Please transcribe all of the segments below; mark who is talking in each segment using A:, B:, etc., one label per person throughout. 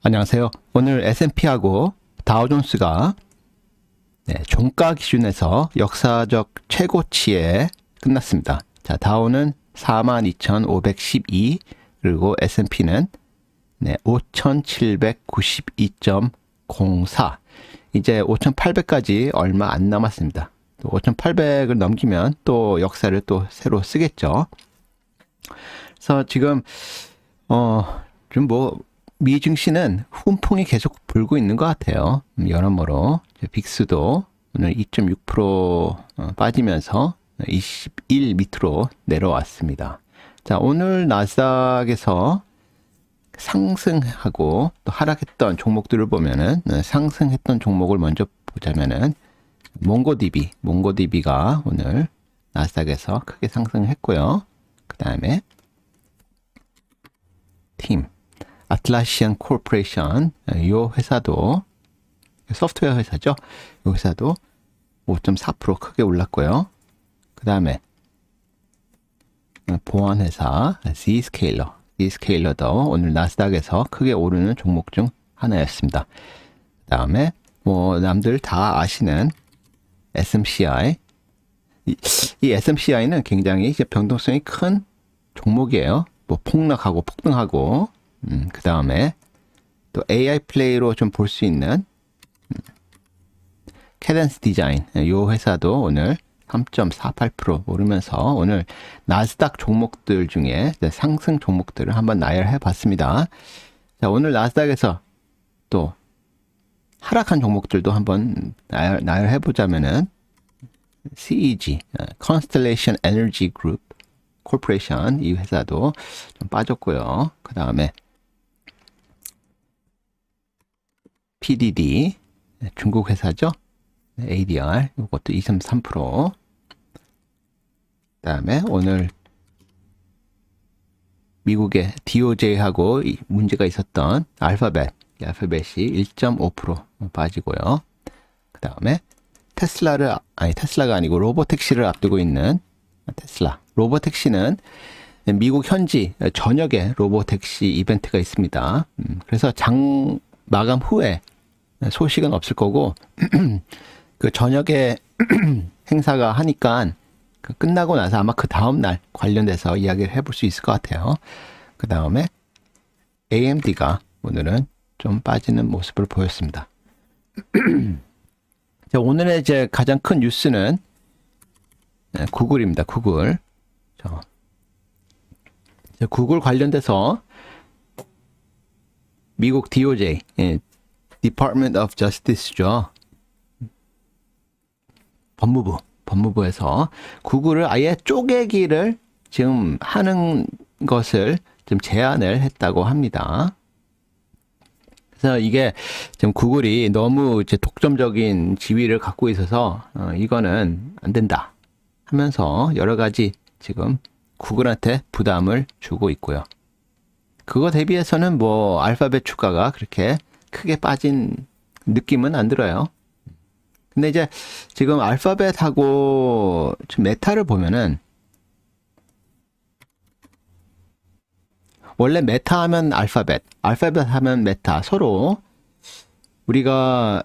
A: 안녕하세요. 오늘 S&P하고 다우존스가 종가 기준에서 역사적 최고치에 끝났습니다. 자, 다우는 42,512, 그리고 S&P는 5,792.04. 이제 5,800까지 얼마 안 남았습니다. 5,800을 넘기면 또 역사를 또 새로 쓰겠죠. 그래서 지금 좀 미 증시는 훈풍이 계속 불고 있는 것 같아요. 여러모로 빅스도 오늘 2.6% 빠지면서 21 밑으로 내려왔습니다. 자, 오늘 나스닥에서 상승하고 또 하락했던 종목들을 보면은, 상승했던 종목을 먼저 보자면은 몽고DB가 오늘 나스닥에서 크게 상승했고요. 그 다음에 아틀라시안 코퍼레이션, 이 회사도 소프트웨어 회사죠. 이 회사도 5.4% 크게 올랐고요. 그 다음에 보안회사 Zscaler도 오늘 나스닥에서 크게 오르는 종목 중 하나였습니다. 그 다음에 남들 다 아시는 SMCI, 이 SMCI는 굉장히 이제 변동성이 큰 종목이에요. 폭락하고 폭등하고, 그 다음에 또 AI 플레이로 좀 볼 수 있는 캐던스 디자인, 이 회사도 오늘 3.48% 오르면서 오늘 나스닥 종목들 중에 상승 종목들을 한번 나열해 봤습니다. 자, 오늘 나스닥에서 또 하락한 종목들도 한번 나열해 보자면은 CEG, Constellation Energy Group Corporation, 이 회사도 좀 빠졌고요. 그 다음에 PDD, 중국 회사죠. ADR, 이것도 2.3%. 그 다음에 오늘 미국의 DOJ하고 문제가 있었던 알파벳이 1.5% 빠지고요. 그 다음에 테슬라가 아니고 로보택시를 앞두고 있는 테슬라. 로보택시는 미국 현지 저녁에 로보택시 이벤트가 있습니다. 그래서 장 마감 후에 소식은 없을 거고, 그 저녁에 행사가 하니까 끝나고 나서 아마 그 다음날 관련돼서 이야기를 해볼 수 있을 것 같아요. 그 다음에 AMD가 오늘은 좀 빠지는 모습을 보였습니다. 자, 오늘의 이제 가장 큰 뉴스는 구글입니다. 구글. 구글 관련돼서 미국 DOJ, Department of Justice죠. 법무부에서 구글을 아예 쪼개기를 지금 하는 것을 좀 제안을 했다고 합니다. 그래서 이게 지금 구글이 너무 이제 독점적인 지위를 갖고 있어서 이거는 안 된다 하면서 여러 가지 지금 구글한테 부담을 주고 있고요. 그거 대비해서는 알파벳 주가가 그렇게 크게 빠진 느낌은 안 들어요. 근데 이제 지금 알파벳하고 지금 메타를 보면은, 원래 메타 하면 알파벳 하면 메타, 서로 우리가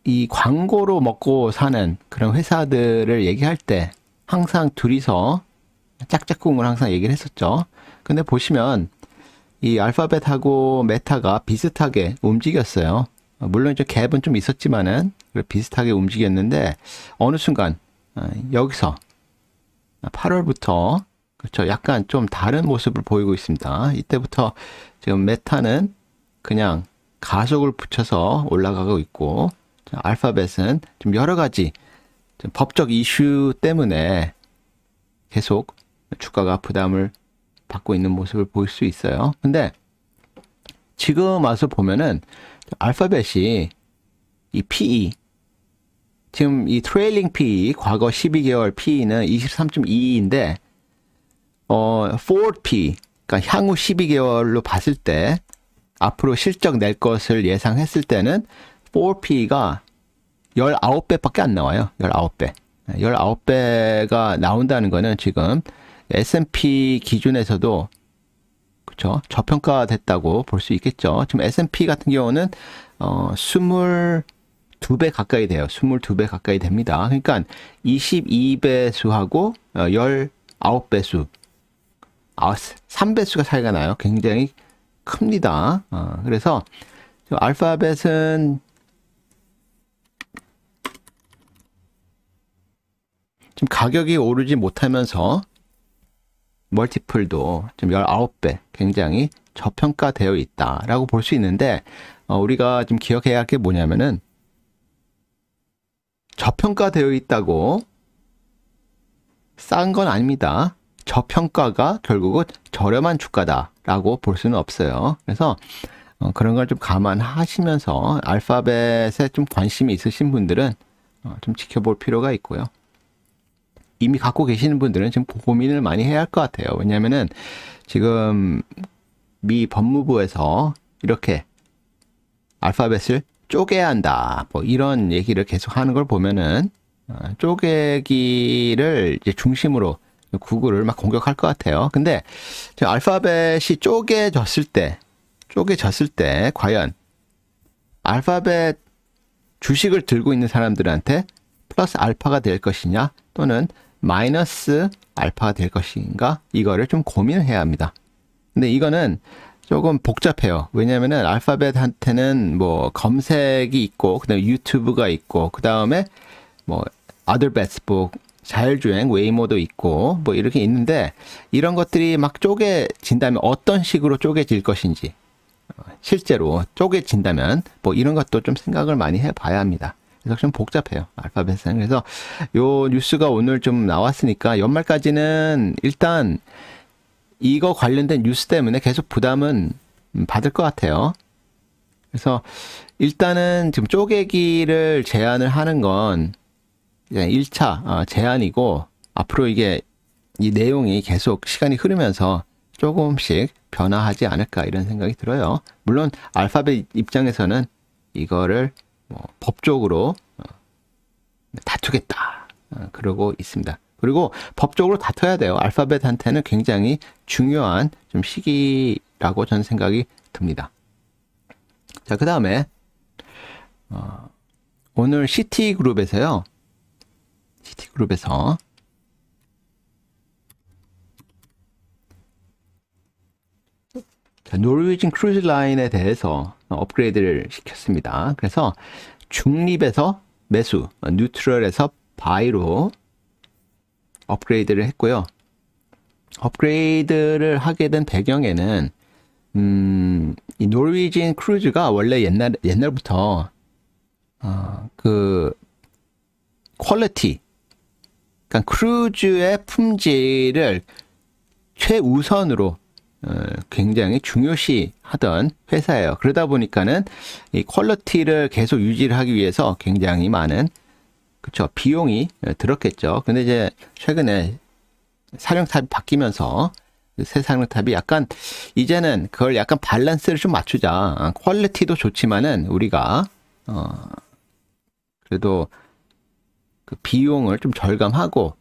A: 이 광고로 먹고 사는 그런 회사들을 얘기할 때 항상 둘이서 짝짝꿍을 항상 얘기를 했었죠. 근데 보시면 이 알파벳하고 메타가 비슷하게 움직였어요. 물론 이제 갭은 좀 있었지만은 비슷하게 움직였는데, 어느 순간 여기서 8월부터 그렇죠, 약간 좀 다른 모습을 보이고 있습니다. 이때부터 지금 메타는 그냥 가속을 붙여서 올라가고 있고, 알파벳은 좀 여러 가지 좀 법적 이슈 때문에 계속 주가가 부담을 받고 있는 모습을 볼 수 있어요. 근데 지금 와서 보면은 알파벳이 이 PE, 지금 이 트레일링 PE, 과거 12개월 PE는 23.22인데 forward PE, 그러니까 향후 12개월로 봤을 때 앞으로 실적 낼 것을 예상했을 때는 forward PE가 19배밖에 안 나와요. 19배. 19배가 나온다는 거는 지금 S&P 기준에서도 그쵸? 저평가됐다고 볼 수 있겠죠. 지금 S&P 같은 경우는 22배 가까이 돼요. 22배 가까이 됩니다. 그러니까 22배수하고 19배수, 3배수가 차이가 나요. 굉장히 큽니다. 그래서 알파벳은 지금 가격이 오르지 못하면서 멀티플도 지금 19배 굉장히 저평가되어 있다라고 볼 수 있는데, 우리가 지금 기억해야 할 게 뭐냐면은 저평가되어 있다고 싼 건 아닙니다. 저평가가 결국은 저렴한 주가다라고 볼 수는 없어요. 그래서 그런 걸 좀 감안하시면서 알파벳에 좀 관심이 있으신 분들은 좀 지켜볼 필요가 있고요. 이미 갖고 계시는 분들은 지금 고민을 많이 해야 할 것 같아요. 왜냐하면은 지금 미 법무부에서 이렇게 알파벳을 쪼개야 한다, 뭐 이런 얘기를 계속 하는 걸 보면은 쪼개기를 이제 중심으로 구글을 막 공격할 것 같아요. 근데 알파벳이 쪼개졌을 때 과연 알파벳 주식을 들고 있는 사람들한테 플러스 알파가 될 것이냐 또는 마이너스 알파가 될 것인가, 이거를 좀 고민해야 합니다. 근데 이거는 조금 복잡해요. 왜냐면은 알파벳한테는 뭐 검색이 있고, 그 다음에 유튜브가 있고, 그 다음에 뭐 other bets, 뭐 자율주행 웨이모도 있고, 뭐 이렇게 있는데, 이런 것들이 막 쪼개진다면 어떤 식으로 쪼개질 것인지, 실제로 쪼개진다면 뭐 이런 것도 좀 생각을 많이 해봐야 합니다. 그래서 좀 복잡해요, 알파벳은. 그래서 요 뉴스가 오늘 좀 나왔으니까 연말까지는 일단 이거 관련된 뉴스 때문에 계속 부담은 받을 것 같아요. 그래서 일단은 지금 쪼개기를 제안을 하는 건 1차 제안이고, 앞으로 이게 이 내용이 계속 시간이 흐르면서 조금씩 변화하지 않을까, 이런 생각이 들어요. 물론 알파벳 입장에서는 이거를 뭐 법적으로 다투겠다 그러고 있습니다. 그리고 법적으로 다퉈야 돼요. 알파벳한테는 굉장히 중요한 좀 시기라고 저는 생각이 듭니다. 자, 그 다음에 오늘 시티그룹에서 노르웨이진 크루즈 라인에 대해서 업그레이드를 시켰습니다. 그래서 중립에서 매수, 뉴트럴에서 바이로 업그레이드를 했고요. 업그레이드를 하게 된 배경에는 이 노르웨이진 크루즈가 원래 옛날부터 그 퀄리티, 그러니까 크루즈의 품질을 최우선으로 굉장히 중요시하던 회사예요. 그러다 보니까는 이 퀄리티를 계속 유지를 하기 위해서 굉장히 많은, 그쵸, 비용이 들었겠죠. 근데 이제 최근에 사령탑이 바뀌면서 새 사령탑이 약간 이제는 그걸 약간 밸런스를 좀 맞추자. 퀄리티도 좋지만은 우리가 그래도 그 비용을 좀 절감하고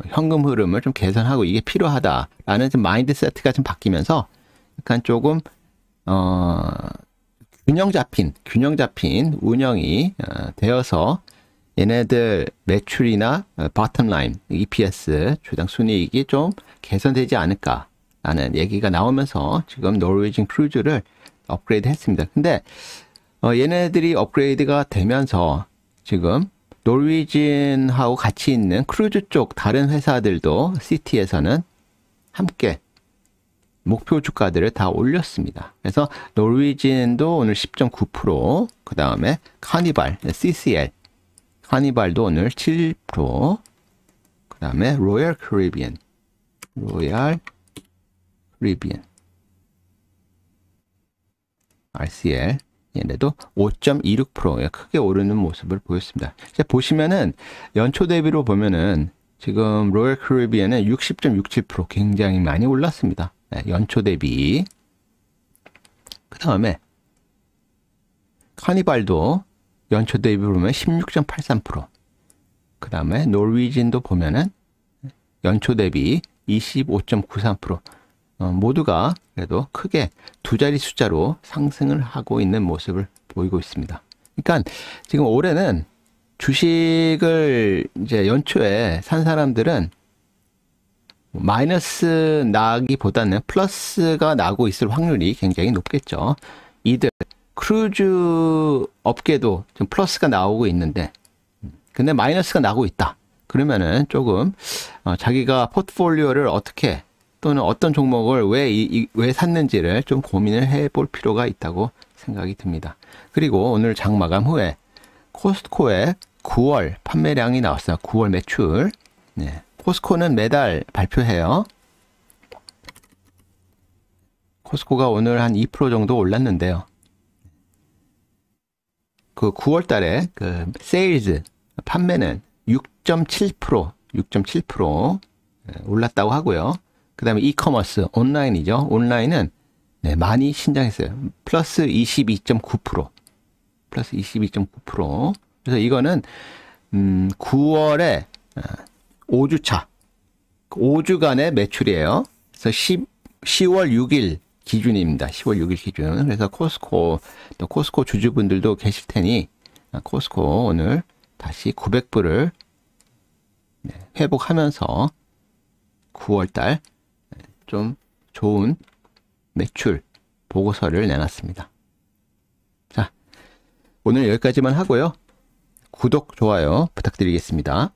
A: 현금 흐름을 좀 개선하고 이게 필요하다라는 좀 마인드 세트가 좀 바뀌면서 약간 조금 균형 잡힌 운영이 되어서 얘네들 매출이나 bottom line, EPS, 주당 순이익이 좀 개선되지 않을까라는 얘기가 나오면서 지금 노르웨이진 크루즈를 업그레이드 했습니다. 근데 얘네들이 업그레이드가 되면서 지금 노르웨이진하고 같이 있는 크루즈 쪽 다른 회사들도 시티에서는 함께 목표 주가들을 다 올렸습니다. 그래서 노르웨이진도 오늘 10.9%, 그 다음에 카니발, CCL, 카니발도 오늘 7%, 그 다음에 로얄 캐리비안, RCL, 얘네도 5.26% 크게 오르는 모습을 보였습니다. 이제 보시면은 연초 대비로 보면은 지금 로얄 캐리비안은 60.67% 굉장히 많이 올랐습니다. 네, 연초 대비. 그 다음에 카니발도 연초 대비 보면 16.83%. 그 다음에 노르웨이진도 보면은 연초 대비 25.93%. 모두가 그래도 크게 두 자리 숫자로 상승을 하고 있는 모습을 보이고 있습니다. 그러니까 지금 올해는 주식을 이제 연초에 산 사람들은 마이너스 나기보다는 플러스가 나고 있을 확률이 굉장히 높겠죠. 이들 크루즈 업계도 좀 플러스가 나오고 있는데, 근데 마이너스가 나고 있다. 그러면은 조금 자기가 포트폴리오를 어떻게 또는 어떤 종목을 왜 샀는지를 좀 고민을 해볼 필요가 있다고 생각이 듭니다. 그리고 오늘 장 마감 후에 코스트코의 9월 판매량이 나왔어요. 9월 매출. 네. 코스트코는 매달 발표해요. 코스트코가 오늘 한 2% 정도 올랐는데요. 그 9월 달에 그 세일즈 판매는 6.7% 올랐다고 하고요. 그 다음에 이커머스 온라인이죠. 온라인은 네, 많이 신장했어요. 플러스 22.9%. 플러스 22.9%. 그래서 이거는 9월에 5주차 5주간의 매출이에요. 그래서 10월 6일 기준입니다. 10월 6일 기준. 그래서 코스코 또 코스코 주주분들도 계실 테니 코스코 오늘 다시 900불을 회복하면서 9월달 좀 좋은 매출 보고서를 내놨습니다. 자, 오늘 여기까지만 하고요. 구독, 좋아요 부탁드리겠습니다.